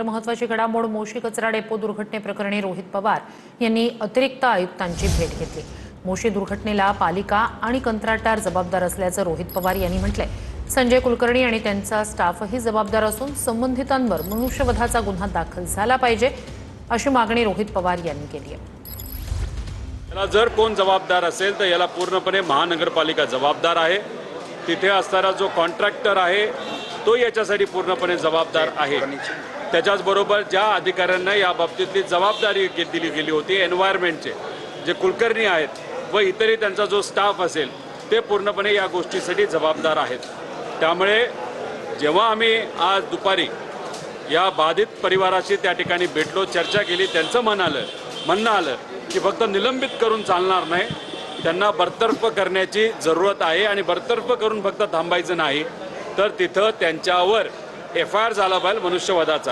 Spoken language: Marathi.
महत्त्वाची घडामोड मोशी कचरा डेपो दुर्घटनेप्रकरणी रोहित पवार यांनी अतिरिक्त आयुक्तांची भेट घेतली। मोशी दुर्घटनेला पालिका आणि कंत्राटदार जबाबदार असल्याचं रोहित पवार यांनी म्हटलंय। संजय कुलकर्णी आणि त्यांचा स्टाफही जबाबदार असून संबंधितांवर मनुष्यवधाचा गुन्हा दाखल झाला पाहिजे अशी मागणी रोहित पवार यांनी केली आहे। याला जर कोण जबाबदार असेल तर याला पूर्णपणे महानगरपालिका जबाबदार आहे। तिथे असणारा जो कॉन्ट्रॅक्टर आहे तो याच्यासाठी पूर्णपणे जबाबदार आहे। त्याच्याचबरोबर ज्या अधिकाऱ्यांना या बाबतीतली जबाबदारी दिली गेली होती एन्व्हायरमेंटचे जे कुलकर्णी आहेत व इतरही त्यांचा जो स्टाफ असेल ते पूर्णपणे या गोष्टीसाठी जबाबदार आहेत। त्यामुळे जेव्हा आम्ही आज दुपारी या बाधित परिवाराशी त्या ठिकाणी भेटलो, चर्चा केली, त्यांचं म्हणणं आलं की फक्त निलंबित करून चालणार नाही, त्यांना बरतर्फ करण्याची जरूरत आहे आणि बरतर्फ करून फक्त थांबायचं नाही तर तिथं त्यांच्यावर FIR झाला पाहिजे मनुष्यवधाचा।